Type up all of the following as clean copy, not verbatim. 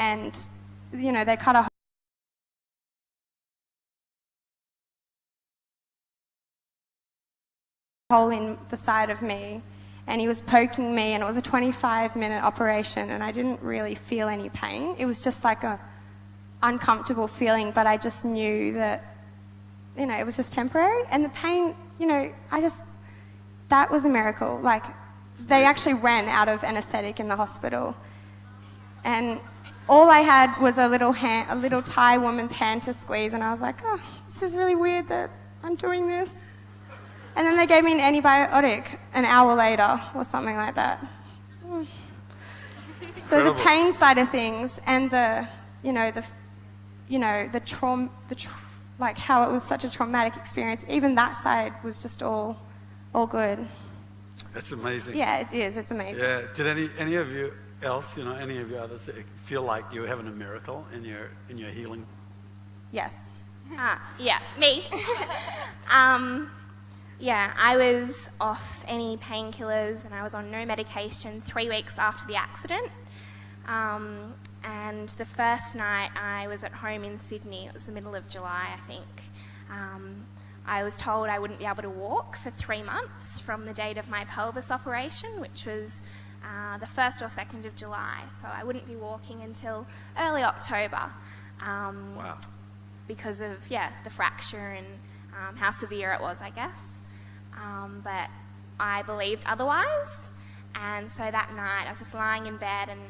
and, they cut a hole in the side of me, and he was poking me, and it was a 25-minute operation, and I didn't really feel any pain. It was just like a uncomfortable feeling, but I just knew that, it was just temporary. And the pain, that was a miracle. Like, they actually ran out of anesthetic in the hospital, and all I had was a little Thai woman's hand to squeeze, and I was like, oh, this is really weird that I'm doing this. And then they gave me an antibiotic an hour later or something like that. So the pain side of things and the trauma, like how it was such a traumatic experience, even that side was just all good. That's amazing. Yeah, it is. It's amazing. Yeah. Did any of you else, any of you others, feel like you were having a miracle in your healing? Yes. Yeah, me. Yeah, I was off any painkillers and I was on no medication 3 weeks after the accident. And the first night I was at home in Sydney, it was the middle of July, I think. I was told I wouldn't be able to walk for 3 months from the date of my pelvis operation, which was the 1st or 2nd of July. So I wouldn't be walking until early October. Wow. Because of, the fracture and how severe it was, I guess. But I believed otherwise, and so that night I was just lying in bed and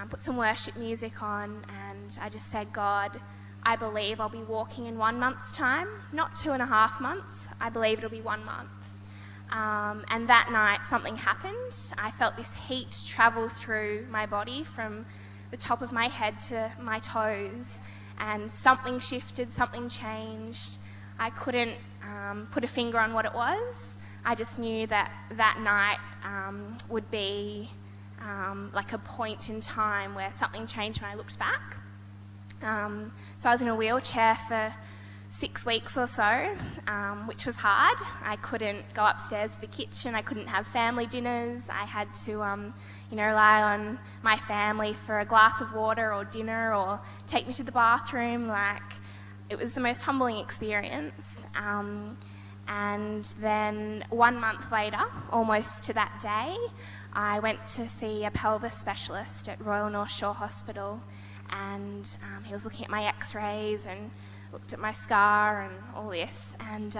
put some worship music on, and I just said, God, I believe I'll be walking in 1 month's time, not 2.5 months. I believe it'll be 1 month. And that night something happened. I felt this heat travel through my body from the top of my head to my toes, and something shifted, something changed. I couldn't put a finger on what it was. I just knew that night would be like a point in time where something changed when I looked back. So I was in a wheelchair for 6 weeks or so, which was hard. I couldn't go upstairs to the kitchen. I couldn't have family dinners. I had to rely on my family for a glass of water or dinner or take me to the bathroom. It was the most humbling experience. And then 1 month later, almost to that day, I went to see a pelvis specialist at Royal North Shore Hospital, and he was looking at my x-rays and looked at my scar and all this, and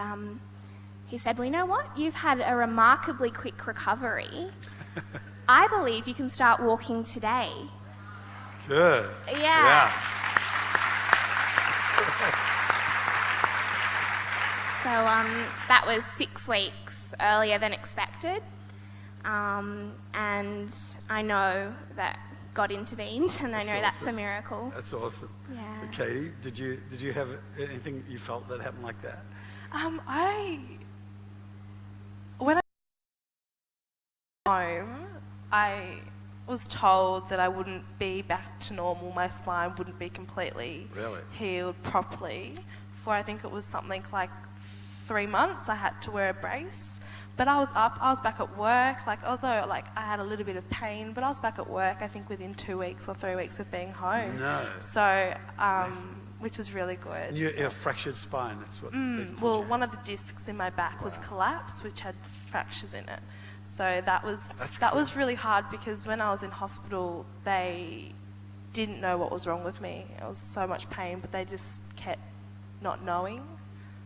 he said, well, you know what? You've had a remarkably quick recovery. I believe you can start walking today. Good. Yeah. So that was 6 weeks earlier than expected, and I know that God intervened, and I know that's a miracle. That's awesome. Yeah. So Katie, did you have anything you felt that happened like that? When I home, I was told that I wouldn't be back to normal. My spine wouldn't be completely healed properly for, I think it was something like 3 months. I had to wear a brace, but I was back at work, although I had a little bit of pain, but I was back at work, I think within 2 weeks or 3 weeks of being home. No. So, which is really good. And you have fractured spine, that's what they told Well, you. one of the discs in my back was collapsed, which had fractures in it. So that was really hard, because when I was in hospital, they didn't know what was wrong with me. It was so much pain, but they just kept not knowing.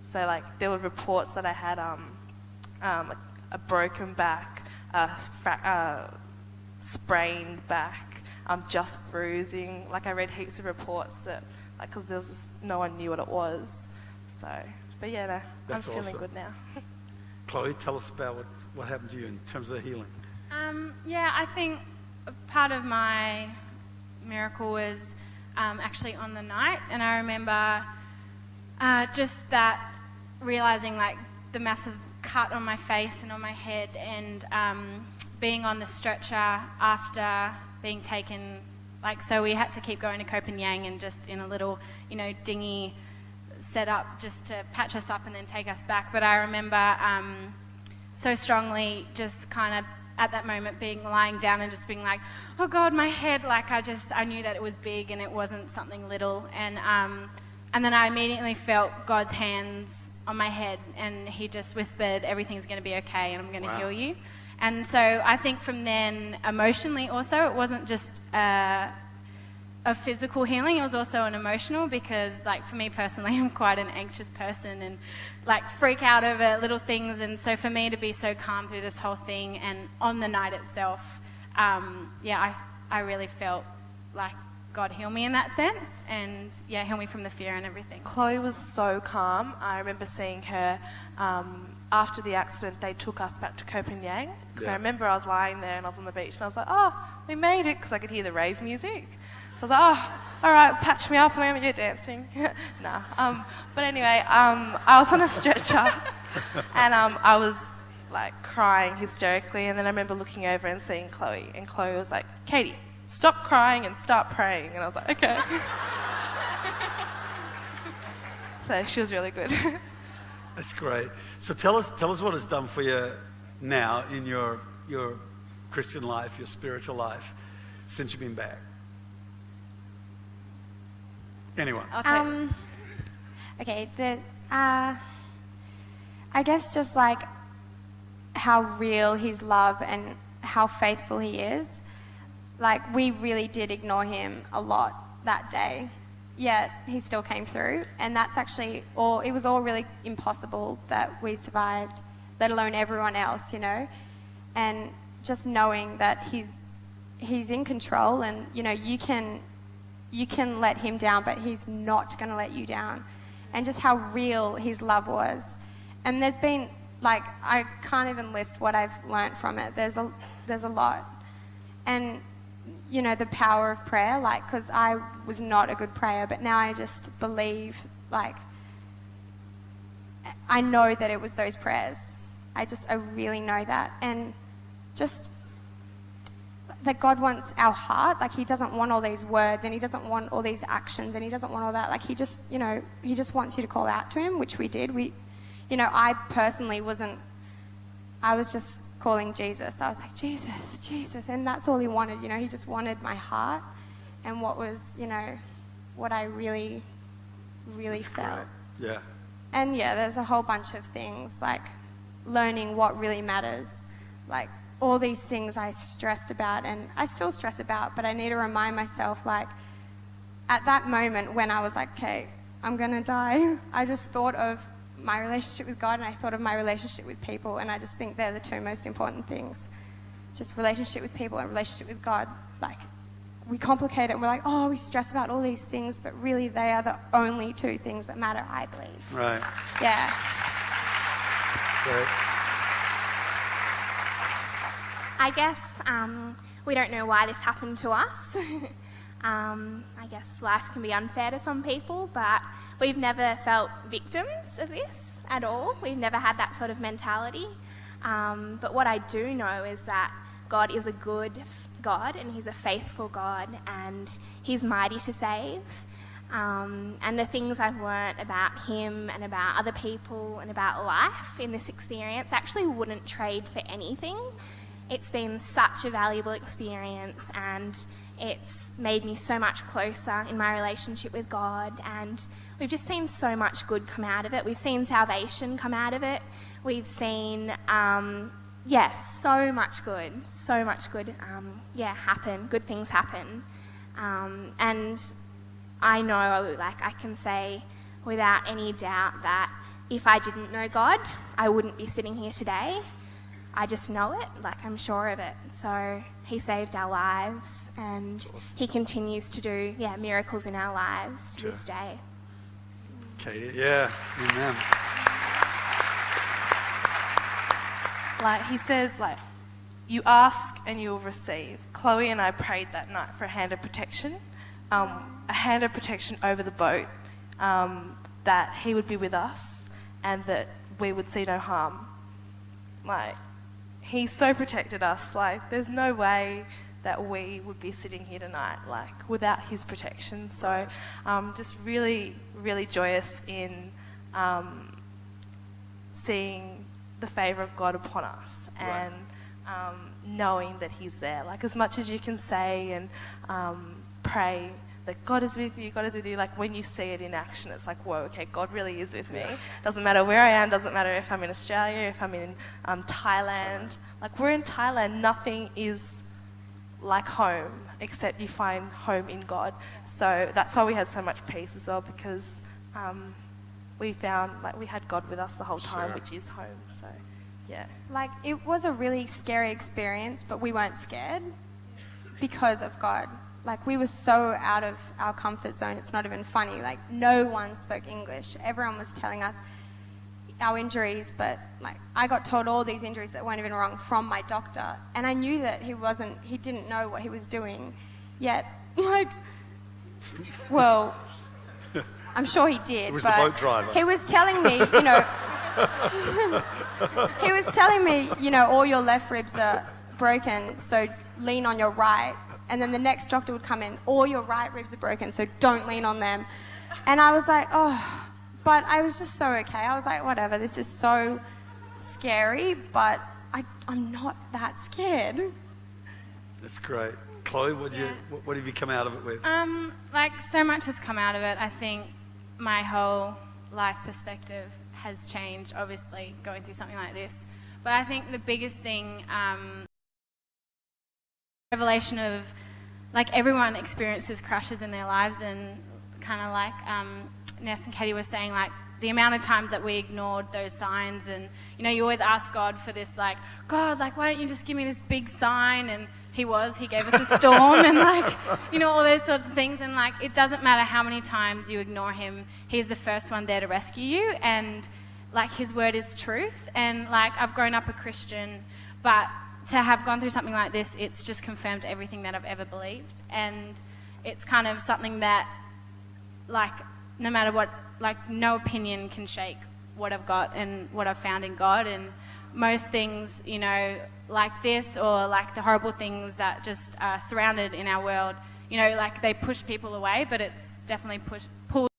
So there were reports that I had a broken back, sprained back, just bruising. I read heaps of reports that, because there was just, no one knew what it was. So, but yeah, no, That's I'm feeling awesome. good now. Chloe, tell us about what happened to you in terms of the healing. I think part of my miracle was actually on the night, and I remember just that realizing the massive cut on my face and on my head, and being on the stretcher after being taken, so we had to keep going to Koh Phangan and just in a little, dinghy set up just to patch us up and then take us back. But I remember so strongly just kind of at that moment being lying down and just being like, oh God, my head, like I knew that it was big and it wasn't something little. And then I immediately felt God's hands on my head, and he just whispered, everything's going to be okay and I'm going to heal you. And so I think from then, emotionally also, it wasn't just a physical healing, it was also an emotional, because like for me personally, I'm quite an anxious person and like freak out over little things. And so for me to be so calm through this whole thing and on the night itself, I really felt like God heal me in that sense, and heal me from the fear and everything. Chloe was so calm. I remember seeing her after the accident. They took us back to Koh Phangan, because I remember I was lying there and I was on the beach and I was like, oh, we made it, because I could hear the rave music. So I was like, oh, all right, patch me up, and you're dancing. Nah. But anyway, I was on a stretcher and I was like crying hysterically, and then I remember looking over and seeing Chloe, and Chloe was like, Katie, stop crying and start praying. And I was like, okay. So she was really good. That's great. So tell us what it's done for you now in your Christian life, your spiritual life, since you've been back. Anyone? Okay, I guess just like how real his love and how faithful he is. Like, we really did ignore him a lot that day, yet he still came through. And that's actually it was all really impossible that we survived, let alone everyone else, you know. And just knowing that he's in control, and, you know, you can let him down, but he's not going to let you down. And just how real his love was. And there's been, like, I can't even list what I've learnt from it. There's a lot. And, you know, the power of prayer, like, because I was not a good prayer, but now I just believe, like, I know that it was those prayers. I really know that. And just that God wants our heart. Like, he doesn't want all these words, and he doesn't want all these actions, and he doesn't want all that. Like, he just, you know, he just wants you to call out to him, which we did. You know, I personally I was just calling Jesus. I was like, Jesus, Jesus. And that's all he wanted, you know. He just wanted my heart and what was, you know, what I really, really That's felt. great. Yeah. And there's a whole bunch of things, like learning what really matters. Like, all these things I stressed about, and I still stress about, but I need to remind myself, like, at that moment when I was like, okay, I'm going to die, I just thought of my relationship with God, and I thought of my relationship with people, and I just think they're the two most important things. Just relationship with people and relationship with God. Like, we complicate it, and we're like, oh, we stress about all these things, but really they are the only two things that matter, I believe. Right. Yeah. Great. I guess we don't know why this happened to us. I guess life can be unfair to some people, but we've never felt victims of this at all. We've never had that sort of mentality. But what I do know is that God is a good God, and he's a faithful God, and he's mighty to save. And the things I've learnt about him and about other people and about life in this experience, I actually wouldn't trade for anything. It's been such a valuable experience, and it's made me so much closer in my relationship with God, and we've just seen so much good come out of it. We've seen salvation come out of it. We've seen, so much good happen, good things happen. And I know, like, I can say without any doubt that if I didn't know God, I wouldn't be sitting here today. I just know it, like, I'm sure of it. So he saved our lives, and he continues to do, miracles in our lives to this day. Katie, yeah, amen. Like, he says, like, you ask and you'll receive. Chloe and I prayed that night for a hand of protection, over the boat, that he would be with us and that we would see no harm. Like, he so protected us. Like, there's no way that we would be sitting here tonight, like, without his protection. So, just really, really joyous in seeing the favour of God upon us. And knowing that he's there. Like, as much as you can say and pray that God is with you, God is with you, like when you see it in action, it's like, whoa, okay, God really is with me. Doesn't matter where I am, doesn't matter if I'm in Australia, if I'm in Thailand. Like, we're in Thailand, nothing is like home, except you find home in God. So that's why we had so much peace as well, because we found like we had God with us the whole time, which is home. So yeah. Like, it was a really scary experience, but we weren't scared because of God. Like, we were so out of our comfort zone, it's not even funny. Like, no one spoke English. Everyone was telling us our injuries, but like, I got told all these injuries that weren't even wrong from my doctor. And I knew that he didn't know what he was doing. Yet, like, well, I'm sure he did. It was but the boat driver. He was telling me, he was telling me, all your left ribs are broken, so lean on your right. And then the next doctor would come in, all your right ribs are broken, so don't lean on them. And I was like, oh, but I was just so okay. I was like, whatever, this is so scary, but I'm not that scared. That's great. Chloe, what have you come out of it with? Like, so much has come out of it. I think my whole life perspective has changed, obviously, going through something like this. But I think the biggest thing, revelation of, like, everyone experiences crashes in their lives, and kind of like Ness and Katie were saying, like, the amount of times that we ignored those signs, and you always ask God for this, like, God, like, why don't you just give me this big sign? And he gave us a storm and like, all those sorts of things. And like, it doesn't matter how many times you ignore him, he's the first one there to rescue you. And like, his word is truth. And like, I've grown up a Christian, but to have gone through something like this, it's just confirmed everything that I've ever believed. And it's kind of something that, like, no matter what, like, no opinion can shake what I've got and what I've found in God. And most things, like this, or like the horrible things that just are surrounded in our world, like, they push people away, but it's definitely pulled